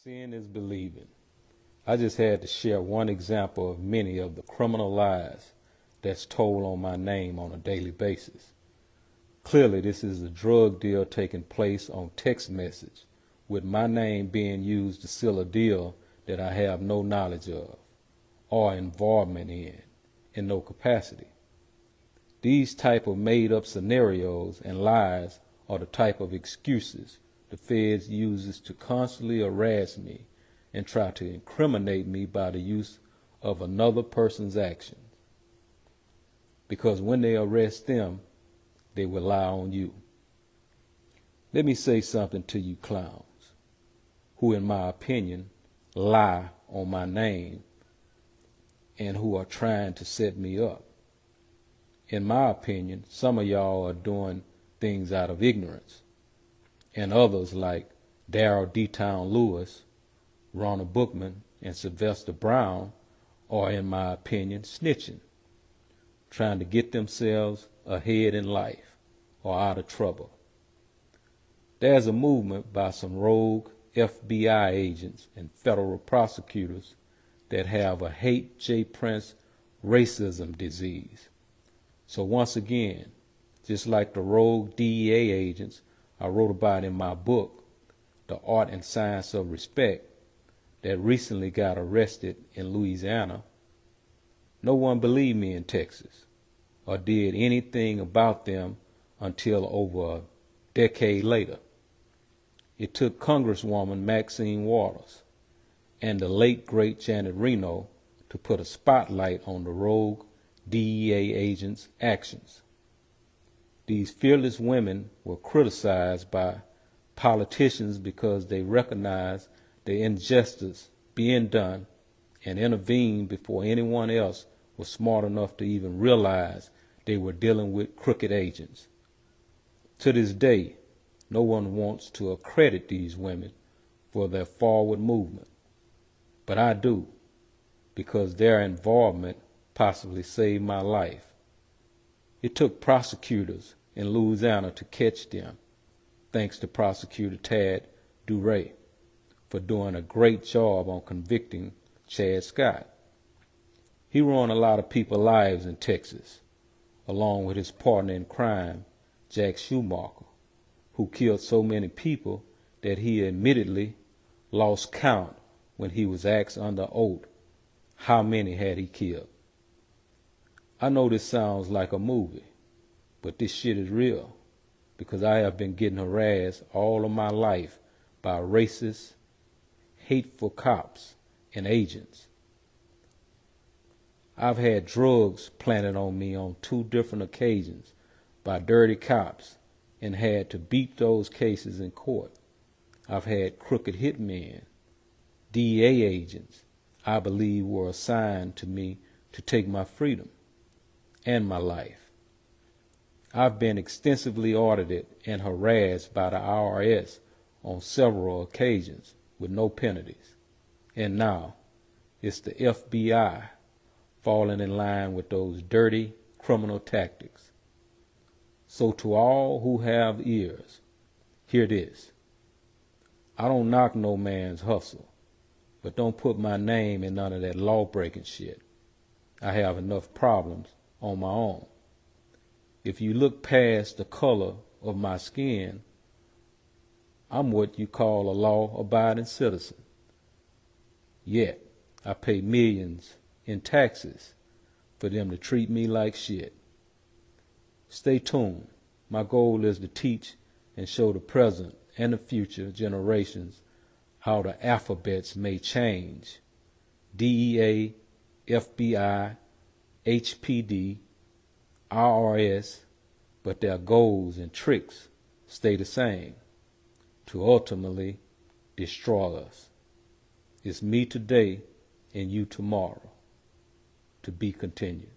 Seeing is believing. I just had to share one example of many of the criminal lies that's told on my name on a daily basis. Clearly, this is a drug deal taking place on text message, with my name being used to seal a deal that I have no knowledge of or involvement in no capacity. These type of made-up scenarios and lies are the type of excuses the feds uses to constantly harass me and try to incriminate me by the use of another person's actions. Because when they arrest them, they will lie on you. Let me say something to you clowns, who in my opinion lie on my name and who are trying to set me up. In my opinion, some of y'all are doing things out of ignorance, and others like Darrell D-Town Lewis, Ronald Bookman, and Sylvester Brown are, in my opinion, snitching, trying to get themselves ahead in life or out of trouble. There's a movement by some rogue FBI agents and federal prosecutors that have a hate J. Prince racism disease. So once again, just like the rogue DEA agents I wrote about in my book, The Art and Science of Respect, that recently got arrested in Louisiana, no one believed me in Texas or did anything about them until over a decade later. It took Congresswoman Maxine Waters and the late great Janet Reno to put a spotlight on the rogue DEA agents' actions. These fearless women were criticized by politicians because they recognized the injustice being done and intervened before anyone else was smart enough to even realize they were dealing with crooked agents. To this day, no one wants to accredit these women for their forward movement, but I do, because their involvement possibly saved my life. It took prosecutors in Louisiana to catch them, thanks to Prosecutor Tad Duray for doing a great job on convicting Chad Scott. He ruined a lot of people's lives in Texas, along with his partner in crime, Jack Schumacher, who killed so many people that he admittedly lost count when he was asked under oath how many had he killed. I know this sounds like a movie, but this shit is real, because I have been getting harassed all of my life by racist, hateful cops and agents. I've had drugs planted on me on 2 different occasions by dirty cops and had to beat those cases in court. I've had crooked hitmen, DEA agents I believe were assigned to me to take my freedom and my life. I've been extensively audited and harassed by the IRS on several occasions with no penalties. And now it's the FBI falling in line with those dirty criminal tactics. So to all who have ears, hear this. I don't knock no man's hustle, but don't put my name in none of that law-breaking shit. I have enough problems on my own. If you look past the color of my skin, I'm what you call a law-abiding citizen. Yet, I pay millions in taxes for them to treat me like shit. Stay tuned. My goal is to teach and show the present and the future generations how the alphabets may change. DEA, FBI, HPD, IRS, but their goals and tricks stay the same, to ultimately destroy us. It's me today and you tomorrow. To be continued.